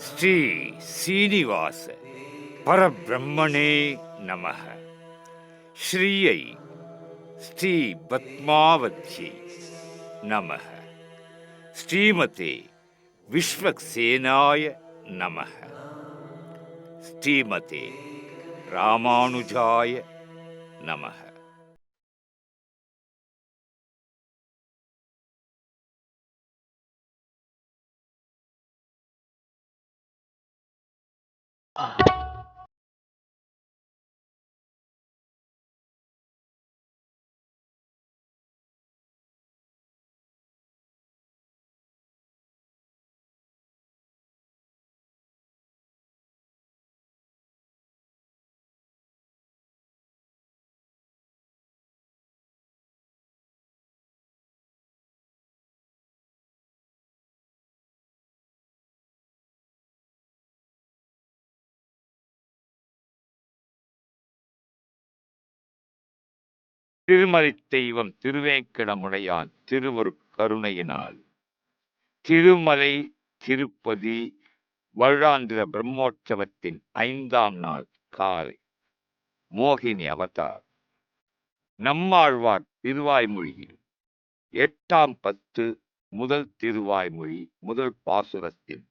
ஸ்ரீ சீனிவாச பரபிரம்மனே நமः. ஸ்ரீயை ஸ்ரீ பத்மாவத்யை நமः. ஸ்ரீமதே விஸ்வக்சேனாய நமः. ஸ்ரீமதே ராமானுஜாய நமः. திருமலை தெய்வம் திருவேங்கடமுடையான் திருவருட்கருணையினால் திருமலை திருப்பதி வருடாந்திர பிரம்மோற்சவத்தின் 5ஆம் நாள் காலை மோகினி அவதார். நம்மாழ்வார் திருவாய்மொழியில் 8ஆம் பத்து முதல் திருவாய்மொழி முதல் பாசுரத்தின்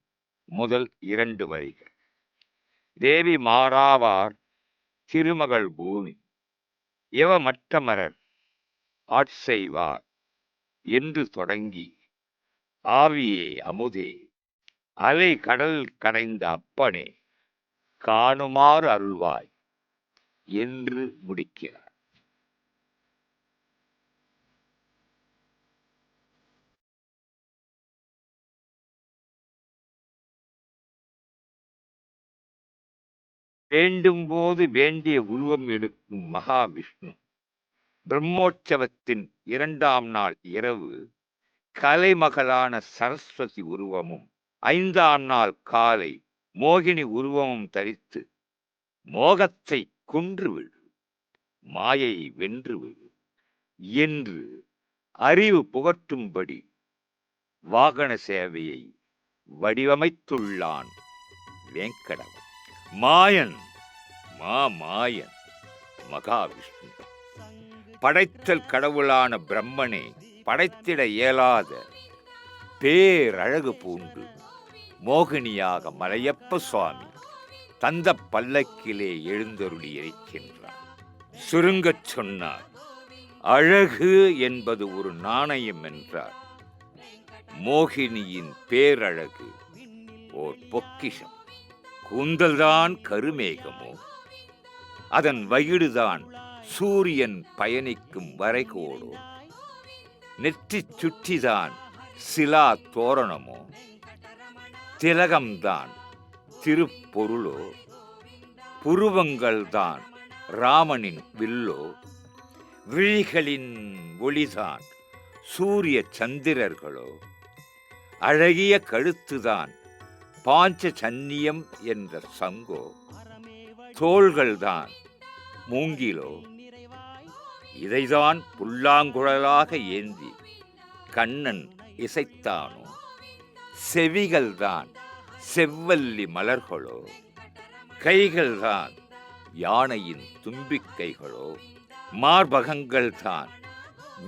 முதல் 2 வரிகள். தேவி மாறாவார் திருமகள் பூமி எவமற்றமரர் ஆட்செய்வார் என்று தொடங்கி ஆவியே அமுதே அலை கடல் கடைந்த அப்பனே காணுமாறு அருள்வாய் என்று முடிக்கிறார். வேண்டும் போது வேண்டிய உருவம் எடுக்கும் மகாவிஷ்ணு பிரம்மோற்சவத்தின் 2ஆம் நாள் இரவு கலைமகளான சரஸ்வதி உருவமும் 5ஆம் நாள் காலை மோகினி உருவமும் தரித்து மோகத்தை கொன்றுவிடு, மாயை வென்றுவிடு என்று அறிவு புகட்டும்படி வாகன சேவையை வடிவமைத்துள்ளான் வேங்கடவன். மாயன் மாயன் மகாவிஷ்ணு படைத்தல் கடவுளான பிரம்மனே படைத்திட இயலாத பேரழகு பூண்டு மோகினியாக மலையப்ப சுவாமி தந்த பல்லக்கிலே எழுந்தருளி இருக்கின்றார். சுருங்கச் சொன்னார், அழகு என்பது ஒரு நாணயம் என்றார். மோகினியின் பேரழகு ஓர் பொக்கிஷம். கூந்தல்தான் கருமேகமோ, அதன் வயிடுதான் சூரியன் பயணிக்கும் வரைகோடோ, நெற்றி சுற்றிதான் சிலா தோரணமோ, திலகம்தான் திருப்பொருளோ, புருவங்கள்தான் ராமனின் வில்லோ, விழிகளின் ஒளிதான் சூரிய சந்திரர்களோ, அழகிய கழுத்துதான் பாஞ்ச சன்னியம் என்ற சங்கோ, தோள்கள்தான் மூங்கிலோ, இதைதான் புல்லாங்குழலாக ஏந்தி கண்ணன் இசைத்தானோ, செவிகள்தான் செவ்வல்லி மலர்களோ, கைகள்தான் யானையின் தும்பிக்கைகளோ, மார்பகங்கள்தான்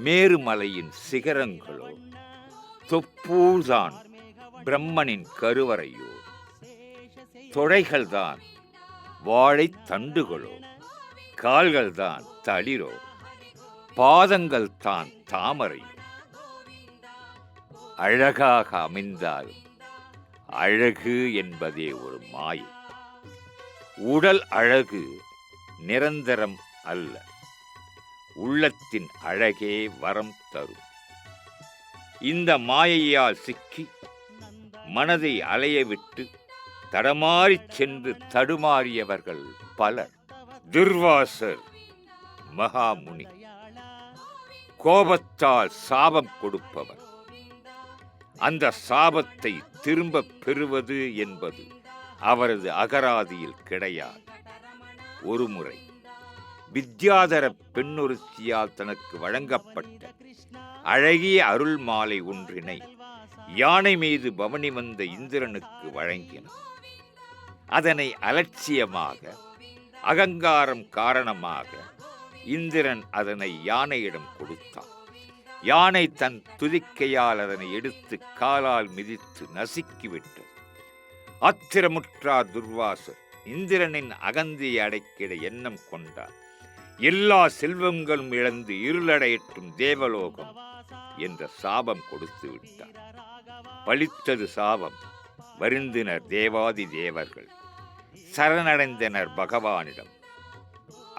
மேருமலையின் சிகரங்களோ, தொப்பூதான் பிரம்மனின் கருவறையோ, தொடைகள்தான் வாழைத் தண்டுகளோ, கால்கள்தான் தளிரோ, பாதங்கள் தான் தாமரையோ. அழகாக அமைந்தாலும் அழகு என்பதே ஒரு மாயை. உடல் அழகு நிரந்தரம் அல்ல. உள்ளத்தின் அழகே வரம் தரும். இந்த மாயையால் சிக்கி மனதை அலையவிட்டு தடமாறிச் சென்று தடுமாறியவர்கள் பலர். துர்வாசர் மகாமுனி கோபத்தால் சாபம் கொடுப்பவர். அந்த சாபத்தை திரும்பப் பெறுவது என்பது அவரது அகராதியில் கிடையாது. ஒருமுறை வித்யாதர பெண்ணொருத்தியால் தனக்கு வழங்கப்பட்ட அழகிய அருள் மாலை ஒன்றினை யானை மீது பவனி வந்த இந்திரனுக்கு வழங்கினார். அதனை அலட்சியமாக, அகங்காரம் காரணமாக இந்திரன் அதனை யானையிடம் கொடுத்தான். யானை தன் துதிக்கையால் அதனை எடுத்து காலால் மிதித்து நசுக்கிவிட்டது. ஆத்திரமுற்றார் துர்வாசர். இந்திரனின் அகந்தியை அடைக்கிட எண்ணம் கொண்டார். எல்லா செல்வங்களும் இழந்து இருளடையற்றும் தேவலோகம் என்ற சாபம் கொடுத்து விட்டார். பலித்தது சாபம். வருந்தினர் தேவாதி தேவர்கள். சரணடைந்தனர் பகவானிடம்.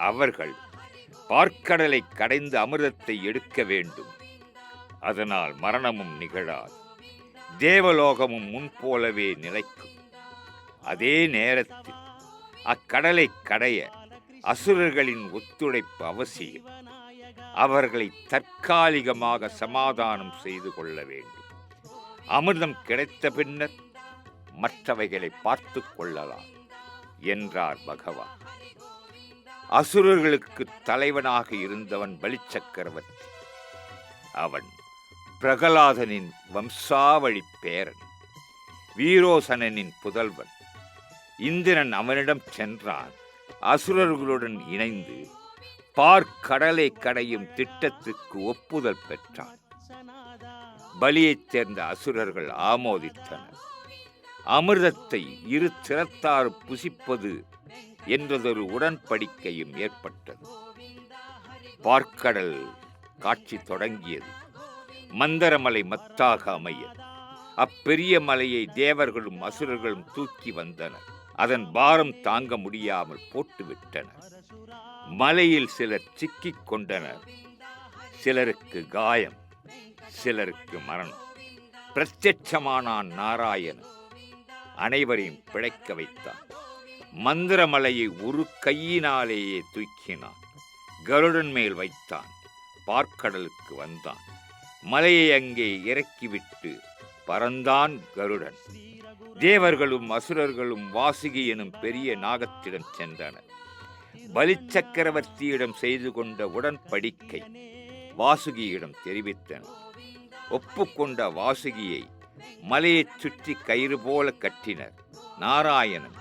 அவர்கள் பார்க்கடலை கடைந்து அமிர்தத்தை எடுக்க வேண்டும். அதனால் மரணமும் நிகழாது. தேவலோகமும் முன்போலவே நிலைக்கும். அதே நேரத்தில் அக்கடலை கடைய அசுரர்களின் ஒத்துழைப்பு அவசியம். அவர்களை தற்காலிகமாக சமாதானம் செய்து கொள்ள வேண்டும். அமிர்தம் கிடைத்த பின்னர் மற்றவைகளை பார்த்து கொள்ளலாம் என்றார் பகவான். அசுரர்களுக்கு தலைவனாக இருந்தவன் பலிச்சக்கரவர்த்தி. அவன் பிரகலாதனின் வம்சாவழி பேரன், வீரோசனனின் புதல்வன். இந்திரன் அவனிடம் சென்றான். அசுரர்களுடன் இணைந்து பார்க்கடலை கடையும் திட்டத்துக்கு ஒப்புதல் பெற்றான். பலியைச் சேர்ந்த அசுரர்கள் ஆமோதித்தனர். அமிர்தத்தை இரு திறத்தார் புசிப்பது என்றதொரு உடன்படிக்கையும் ஏற்பட்டது. பார்க்கடல் காட்சி தொடங்கியது. மந்தரமலை மத்தாக அமைய அப்பெரிய மலையை தேவர்களும் அசுரர்களும் தூக்கி வந்தனர். அதன் பாரம் தாங்க முடியாமல் போட்டுவிட்டனர். மலையில் சிலர் சிக்கிக் கொண்டனர். சிலருக்கு காயம், சிலருக்கு மரணம். பிரத்யட்சமானான் நாராயணன். அனைவரையும் பிழைக்க வைத்தான். மந்திரமலையை ஒரு கையினாலேயே தூக்கினான். கருடன் மேல் வைத்தான். பார்க்கடலுக்கு வந்தான். மலையை அங்கே இறக்கிவிட்டு பறந்தான் கருடன். தேவர்களும் அசுரர்களும் வாசுகி எனும் பெரிய நாகத்திடம் சென்றனர். பலிச்சக்கரவர்த்தியிடம் செய்து கொண்ட உடன்படிக்கை வாசுகியிடம் தெரிவித்தனர். ஒப்புக்கொண்ட வாசுகியை மலையைச் சுற்றி கயிறு போல கட்டினர். நாராயணன்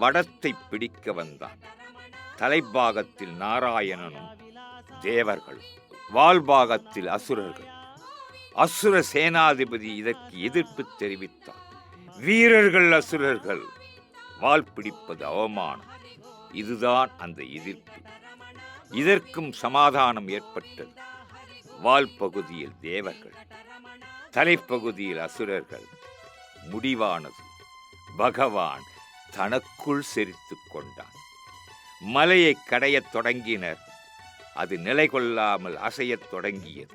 வடத்தை பிடிக்க வந்தான். தலைப்பாகத்தில் நாராயணனும் தேவர்களும், வால்பாகத்தில் அசுரர்கள். அசுர சேனாதிபதி இதற்கு எதிர்ப்பு தெரிவித்தார். வீரர்கள் அசுரர்கள், வால் பிடிப்பது அவமானம். இதுதான் அந்த எதிர்ப்பு. இதற்கும் சமாதானம் ஏற்பட்டது. வால் பகுதியில் தேவர்கள், தலைப்பகுதியில் அசுரர்கள். முடிவானது. பகவான் தனக்குள் செறித்து கொண்டான். மலையை கடையத் தொடங்கினர். அது நிலை கொள்ளாமல் அசையத் தொடங்கியது.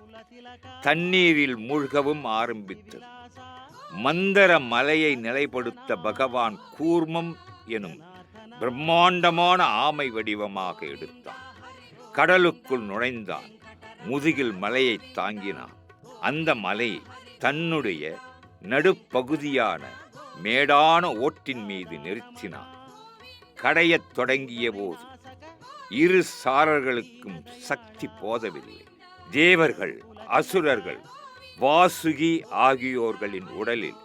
தண்ணீரில் மூழ்கவும் ஆரம்பித்தது. மந்தர மலையை நிலைப்படுத்த பகவான் கூர்மம் எனும் பிரம்மாண்டமான ஆமை வடிவமாக எடுத்தான். கடலுக்குள் நுழைந்தான். முதுகில் மலையை தாங்கினான். அந்த மலையை தன்னுடைய நடுப்பகுதியான மேடான ஓட்டின் மீது நிறுத்தினான். கடையத் தொடங்கிய போது இரு சாரர்களுக்கும் சக்தி போதவில்லை. தேவர்கள், அசுரர்கள், வாசுகி ஆகியோர்களின் உடலில்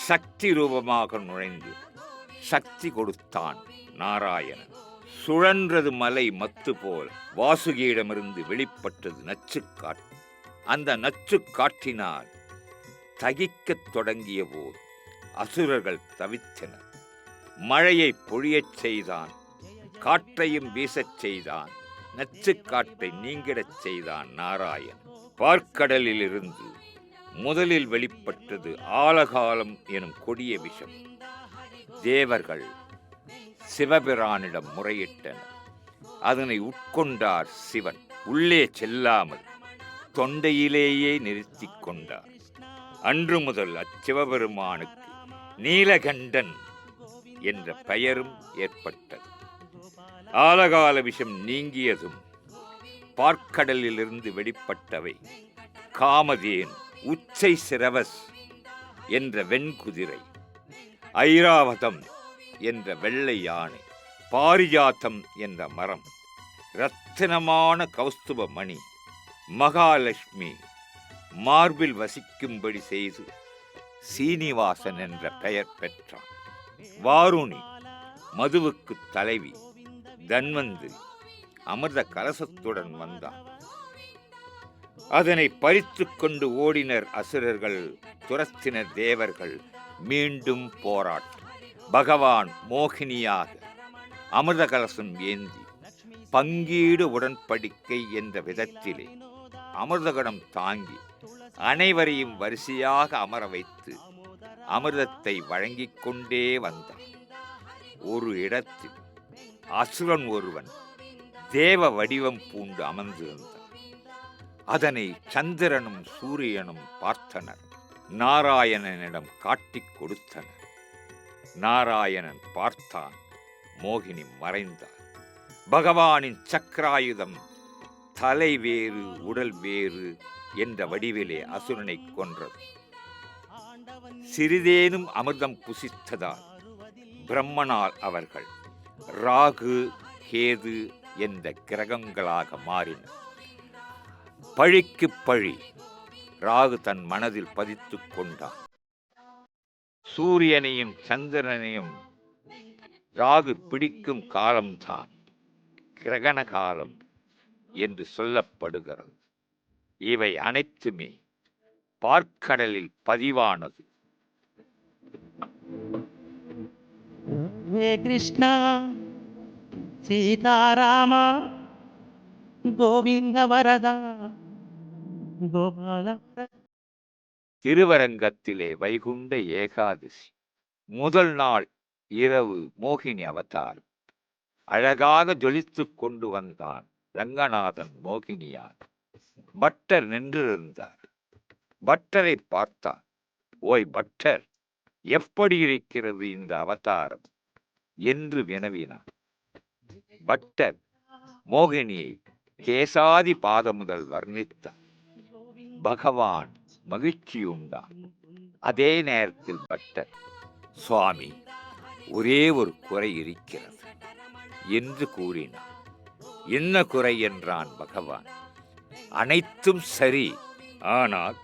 சக்தி ரூபமாக நுழைந்து சக்தி கொடுத்தான் நாராயணன். சுழன்றது மலை மத்து போல் வாசுகியிடமிருந்து வெளிப்பட்டது நச்சுக்காற்று. அந்த நச்சுக்காற்றினால் தகிக்கத் தொடங்கிய போது அசுரர்கள் தவித்தனர். மழையை பொழியச் செய்தான். காற்றையும் வீசச் செய்தான். நச்சுக்காற்றை நீங்கிடச் செய்தான் நாராயணன். பார்க்கடலிலிருந்து முதலில் வெளிப்பட்டது ஆலகாலம் எனும் கொடிய விஷம். தேவர்கள் சிவபிரானிடம் முறையிட்டனர். அதனை உட்கொண்டார் சிவன். உள்ளே செல்லாமல் தொண்டையிலேயே நிறுத்தி கொண்டார். அன்று முதல் அச்சிவபெருமானுக்கு நீலகண்டன் என்ற பெயரும் ஏற்பட்டது. ஆலகால விஷம் நீங்கியதும் பார்க்கடலிலிருந்து வெளிப்பட்டவை காமதேன், உச்சை சிரவஸ் என்ற வெண்குதிரை, ஐராவதம் என்ற வெள்ளை யானை, பாரிஜாத்தம் என்ற மரம், இரத்தினமான கௌஸ்துப மணி மகாலட்சுமி மார்பில் வசிக்கும்படி செய்து சீனிவாசன் என்ற பெயர் பெற்றான். வாருணி மதுவுக்கு தலைவி தன்வந்திரி அமிர்த கலசத்துடன் வந்தான். அதனை பறித்து கொண்டு ஓடினர் அசுரர்கள், துரத்தினர் தேவர்கள். மீண்டும் போராட்டம். பகவான் மோகினியாக அமிர்த கலசம் ஏந்தி பங்கீடு உடன்படிக்கை என்ற விதத்திலே அமிர்தகடம் தாங்கி அனைவரையும் வரிசையாக அமர வைத்து அமிர்தத்தை வழங்கிக் கொண்டே வந்தான். ஒரு இடத்தில் அசுரன் ஒருவன் தேவ வடிவம் பூண்டு அமர்ந்திருந்தான். அதனை சந்திரனும் சூரியனும் பார்த்தனர். நாராயணனிடம் காட்டிக் கொடுத்தனர். நாராயணன் பார்த்தான். மோகினி மறைந்தார். பகவானின் சக்கராயுதம் தலை வேறு உடல் வேறு என்ற வடிவிலே அசுரனை கொன்றது. சிறிதேனும் அமிர்தம் புசித்ததால் பிரம்மனால் அவர்கள் ராகு கேது என்ற கிரகங்களாக மாறினர். பழிக்கு பழி ராகு தன் மனதில் பதித்துக் கொண்டான். சூரியனையும் சந்திரனையும் ராகு பிடிக்கும் காலம்தான் கிரகண காலம் என்று சொல்லப்படுகிறது. இவை அனைத்துமே பார்க்கடலில் பதிவானது. கிருஷ்ணா சீதாராமா கோவிந்த வரதா கோபால. திருவரங்கத்திலே வைகுண்ட ஏகாதசி முதல் நாள் இரவு மோகினி அவதாரம். அழகாக ஜொலித்துக் கொண்டு வந்தான் ரங்கநாதன் மோகினியார். பட்டர் நின்றிருந்தார். பட்டரை பார்த்தார். ஓய் பட்டர், எப்படி இருக்கிறது இந்த அவதாரம் என்று வினவினார். பட்டர் மோகினியை கேசாதி பாதம் முதல் வர்ணித்தார். பகவான் மகிழ்ச்சியுண்டான். அதே நேரத்தில் பட்டர், சுவாமி, ஒரே ஒரு குறை இருக்கிறது என்று கூறினார். என்ன குறை என்றான் பகவான். அனைத்தும் சரி, ஆனால்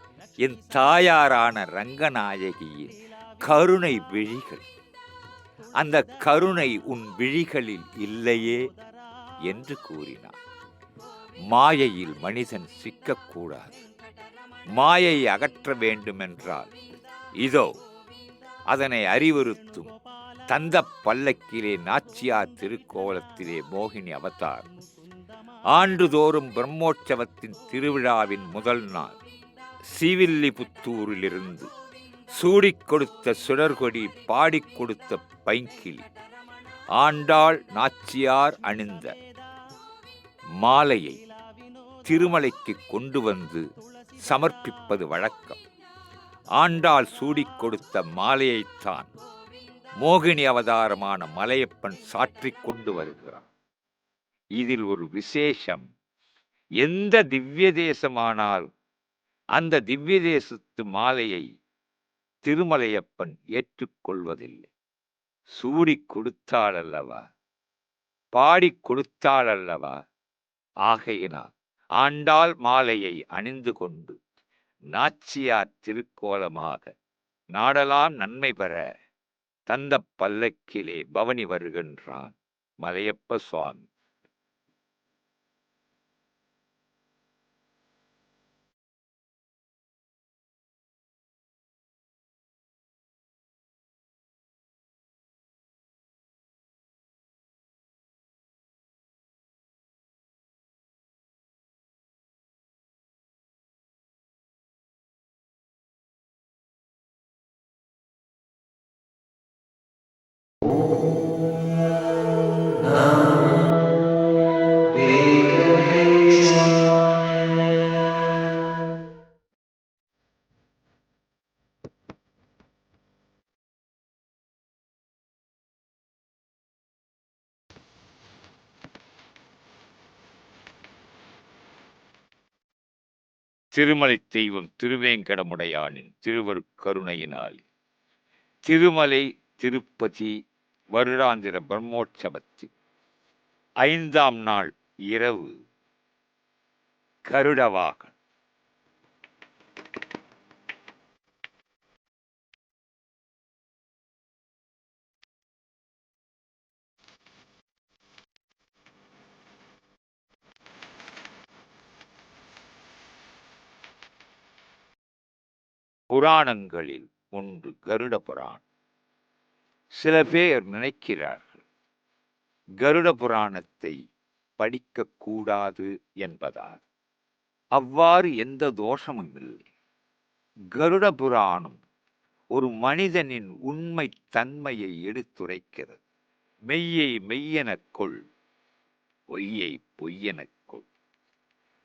என் தாயாரான ரங்கநாயகியின் கருணை விழிகள், அந்த கருணை உன் விழிகளில் இல்லையே என்று கூறினார். மாயையில் மனிதன் சிக்கக்கூடாது. மாயை அகற்ற வேண்டுமென்றால் இதோ அதனை அறிவுறுத்தும் தந்த பல்லக்கிலே நாச்சியார் திருக்கோலத்திலே மோகினி அவதார். ஆண்டுதோறும் பிரம்மோற்சவத்தின் திருவிழாவின் முதல் நாள் ஸ்ரீவில்லிபுத்தூரிலிருந்து சூடிக் கொடுத்த சுடர்கொடி, பாடிக் கொடுத்த பைங்கிளி, ஆண்டாள் நாச்சியார் அணிந்த மாலையை திருமலைக்கு கொண்டு வந்து சமர்ப்பிப்பது வழக்கம். ஆண்டாள் சூடிக் கொடுத்த மாலையைத்தான் மோகினி அவதாரமான மலையப்பன் சாற்றிக் கொண்டு வருகிறார். இதில் ஒரு விசேஷம். எந்த திவ்ய தேசமானால் அந்த திவ்ய தேசத்து மாலையை திருமலையப்பன் ஏற்றுக்கொள்வதில்லை. சூடிக் கொடுத்தாள் அல்லவா, பாடிக் கொடுத்தாள் அல்லவா. ஆகையினால் ஆண்டாள் மாலையை அணிந்து கொண்டு நாச்சியார் திருக்கோலமாக நாடெல்லாம் நன்மை பெற தந்த பல்லக்கிலே பவனி வருகின்றான் மலையப்ப சுவாமி. திருமலை தெய்வம் திருவேங்கடமுடையானின் திருவருட்கருணையினால் திருமலை திருப்பதி வருடாந்திர பிரம்மோற்சவத்தில் 5ஆம் நாள் இரவு கருடவாகன். புராணங்களில் ஒன்று கருட புராணம். சில பேர் நினைக்கிறார்கள் கருட புராணத்தை படிக்கக்கூடாது என்பதால். அவ்வாறு எந்த தோஷமும் இல்லை. கருட புராணம் ஒரு மனிதனின் உண்மை தன்மையை எடுத்துரைக்கிறது. மெய்யை மெய்யெனக் கொள், பொய்யை பொய்யெனக் கொள்.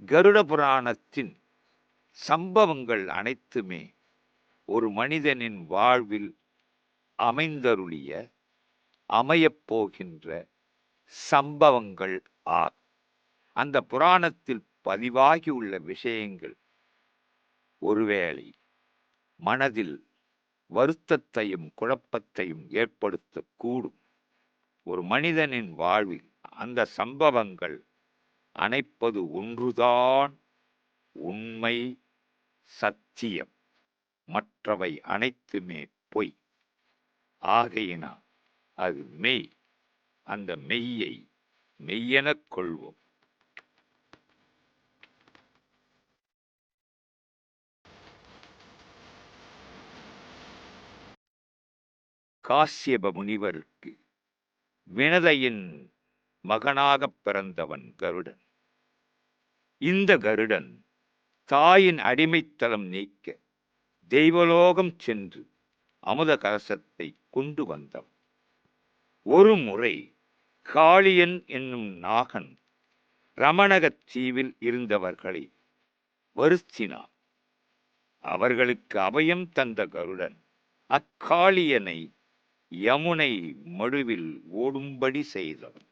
கருட புராணத்தின் சம்பவங்கள் அனைத்துமே ஒரு மனிதனின் வாழ்வில் அமைந்தருளிய அமையப்போகின்ற சம்பவங்கள் ஆகும். அந்த புராணத்தில் பதிவாகியுள்ள விஷயங்கள் ஒருவேளை மனதில் வருத்தத்தையும் குழப்பத்தையும் ஏற்படுத்தக்கூடும். ஒரு மனிதனின் வாழ்வில் அந்த சம்பவங்கள் அணைப்பது ஒன்றுதான் உண்மை, சத்தியம். மற்றவை அனைத்துமே பொய். ஆகையினால் அது மெய். அந்த மெய்யை மெய்யெனக் கொள்வோம். காசியப முனிவருக்கு வினதையின் மகனாகப் பிறந்தவன் கருடன். இந்த கருடன் தாயின் அடிமைத்தலம் நீக்க தெய்வலோகம் சென்று அமுத கலசத்தை கொண்டு வந்தவன். ஒரு முறை காளியன் என்னும் நாகன் ரமணகத் தீவில் இருந்தவர்களை வருத்தினான். அவர்களுக்கு அபயம் தந்த கருடன் அக்காளியனை யமுனை மடுவில் ஓடும்படி செய்தவன்.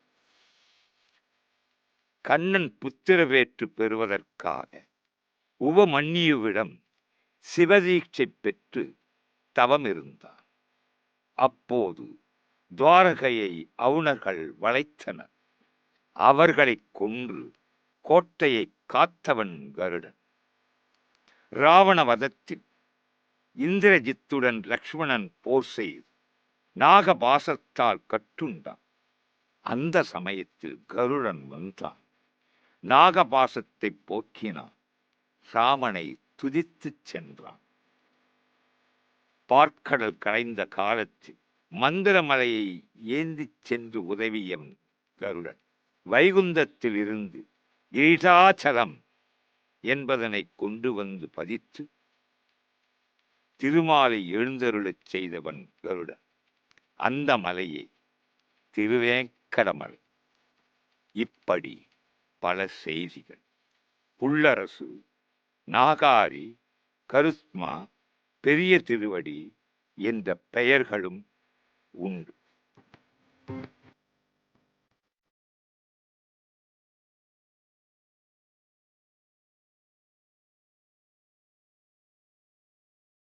கண்ணன் புத்திரவேற்று பெறுவதற்காக உபமன்யுவிடம் சிவதீட்சை பெற்று தவம் இருந்தான். அப்போது துவாரகையை அவுணர்கள் வளைத்தனர். அவர்களை கொன்று கோட்டையை காத்தவன் கருடன். ராவண வதத்தில் இந்திரஜித்துடன் லக்ஷ்மணன் போர் செய்து நாகபாசத்தால் கட்டுண்டான். அந்த சமயத்தில் கருடன் வந்தான். நாகபாசத்தை போக்கினான். ராமனை துதித்துச் சென்றான். பார்க்கடல் கரைந்த காலத்தில் மந்திரமலையை ஏந்திச் சென்று உதவிய கருடன் வைகுந்தத்தில் இருந்து ஈஷாச்சலம் என்பதனை கொண்டு வந்து பதித்து திருமாலை எழுந்தருளச் செய்தவன் கருடன். அந்த மலையை திருவேங்கடமலை. இப்படி பல செய்திகள் புல்லரசு, நாகாரி, கருத்மா, பெரிய திருவடி என்ற பெயர்களும் உண்டு.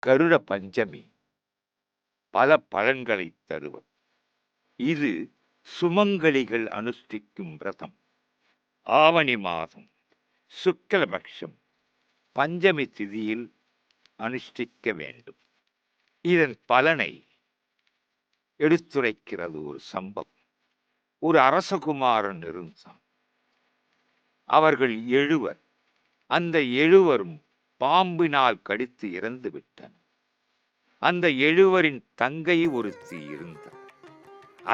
கருட பஞ்சமி பல பலன்களை தருவது. இது சுமங்கலிகள் அனுஷ்டிக்கும் விரதம். ஆவணி மாதம் சுக்லபக்ஷம் பஞ்சமி திதியில் அனுஷ்டிக்க வேண்டும். இதன் பலனை எடுத்துரைக்கிறது ஒரு சம்பவம். ஒரு அரசகுமாரன் இருந்தான். அவர்கள் 7. அந்த 7 பாம்பினால் கடித்து இறந்து விட்டனர். அந்த 7 தங்கை ஒருத்தி இருந்தார்.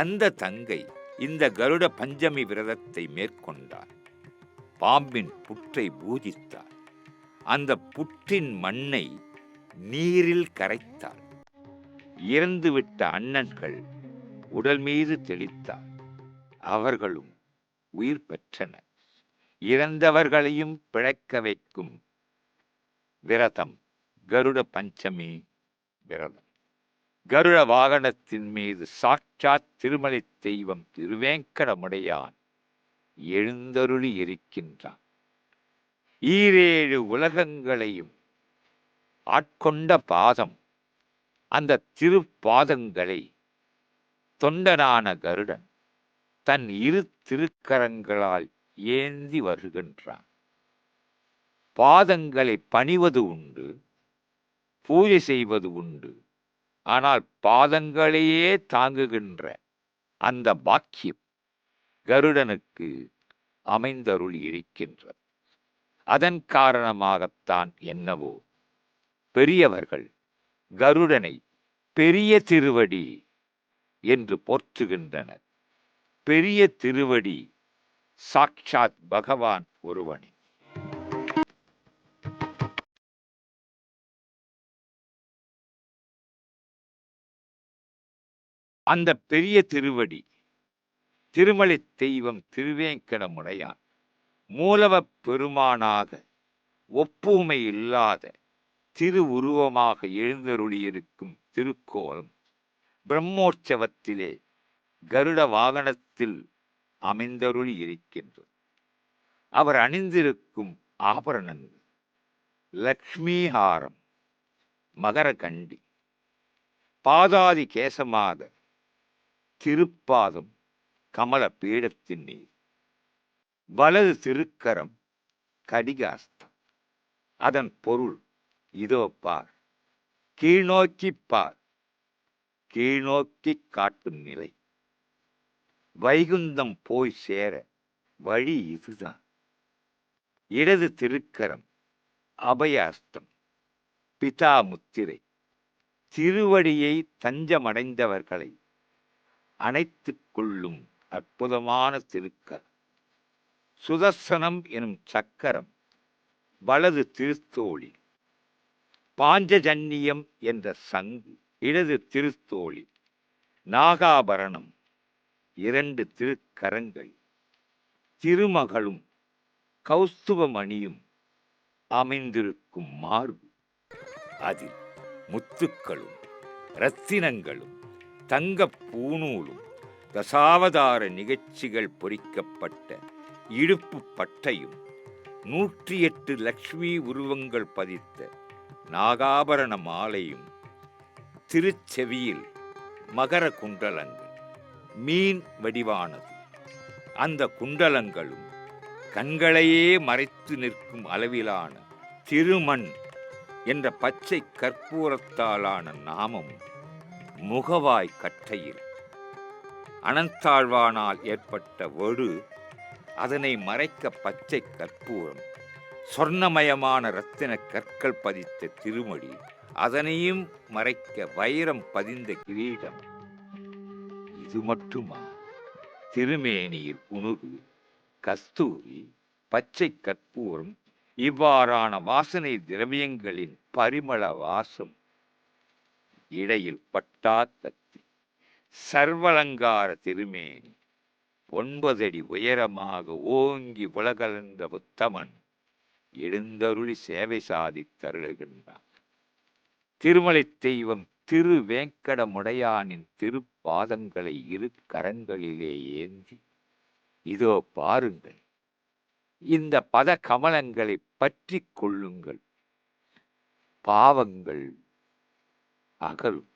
அந்த தங்கை இந்த கருட பஞ்சமி விரதத்தை மேற்கொண்டார். பாம்பின் புற்றை பூஜித்தார். அந்த புற்றின் மண்ணை நீரில் கரைத்தார். இறந்துவிட்ட அண்ணன்கள் உடல் மீது தெளித்தார். அவர்களும் உயிர் பெற்றனர். இறந்தவர்களையும் பிழைக்க வைக்கும் விரதம் கருட பஞ்சமி விரதம். கருட வாகனத்தின் மீது சாட்சாத் திருமலை தெய்வம் திருவேங்கடமுடையான் எழுந்தருளி இருக்கின்றான். 7 உலகங்களையும் ஆட்கொண்ட பாதம். அந்த திருப்பாதங்களை தொண்டனான கருடன் தன் 2 திருக்கரங்களால் ஏந்தி வருகின்றான். பாதங்களை பணிவது உண்டு, பூஜை செய்வது உண்டு. ஆனால் பாதங்களையே தாங்குகின்ற அந்த பாக்கியம் கருடனுக்கு அமைந்தருள் இருக்கின்றது. அதன் காரணமாகத்தான் என்னவோ பெரியவர்கள் கருடனை பெரிய திருவடி என்று போற்றுகின்றனர். பெரிய திருவடி சாக்ஷாத் பகவான் ஒருவனே. அந்த பெரிய திருவடி திருமலை தெய்வம் திருவேங்கடமுடையான் மூலவப் பெருமானாக ஒப்புமை இல்லாத திருவுருவமாக எழுந்தருளியிருக்கும் திருக்கோலம் பிரம்மோற்சவத்திலே கருட வாகனத்தில் அமைந்தருளி இருக்கின்றது. அவர் அணிந்திருக்கும் ஆபரணங்கள் லக்ஷ்மிஹாரம், மகரகண்டி, பாதாதி கேசமாத திருப்பாதம் கமல பீடத்தின் நீர், வலது திருக்கரம் கடிகாஸ்தம். அதன் பொருள் இதோ பார், கீழ்நோக்கி பார், கீழ்நோக்கி காட்டும் நிலை. வைகுந்தம் போய் சேர வழி இதுதான். இடது திருக்கரம் அபயாஸ்தம், பிதா முத்திரை. திருவடியை தஞ்சமடைந்தவர்களை அணைத்துக் கொள்ளும் அற்புதமான திருக்கரம். சுதர்சனம் எனும் சக்கரம் வலது திருத்தோழி. பாஞ்சஜன்யம் என்ற சங்கு இடது திருத்தோழி. நாகாபரணம் இரண்டு திருக்கரங்கள். திருமகளும் கௌஸ்துபமணியும் அமைந்திருக்கும் மார்பு. அதில் முத்துக்களும் இரத்தினங்களும் தங்கப் பூணூலும் தசாவதார நிகழ்ச்சிகள் பொறிக்கப்பட்ட இடுப்பு பட்டையும் 108 லக்ஷ்மி உருவங்கள் பதித்த நாகாபரண மாலையும் திருச்செவியில் மகர குண்டலங்கள் மீன் வடிவானது. அந்த குண்டலங்களும் கண்களையே மறைத்து நிற்கும் அளவிலான திருமண் என்ற பச்சை கற்பூரத்தாலான நாமமும் முகவாய் கட்டையில் அனந்தாழ்வானால் ஏற்பட்ட வடு, அதனை மறைக்க பச்சை கற்பூரம், சொர்ணமயமான இரத்தின கற்கள் பதித்த திருமடி, அதனையும் மறைக்க வைரம் பதிந்த கிரீடம். இது மட்டுமா? திருமேனியில் புனுகு, கஸ்தூரி, பச்சை கற்பூரம் இவ்வாறான வாசனை திரவியங்களின் பரிமள வாசம். இடையில் பட்டா கத்தி, சர்வலங்கார திருமேனி, 9 அடி உயரமாக ஓங்கி உலகளந்த உத்தமன் எழுந்தருளி சேவை சாதித்தருளுகின்றான். திருமலை தெய்வம் திருவேங்கடமுடையானின் திருப்பாதங்களை 2 கரங்களிலே ஏந்தி, இதோ பாருங்கள், இந்த பத கமலங்களை பற்றி கொள்ளுங்கள், பாவங்கள் அகலும்.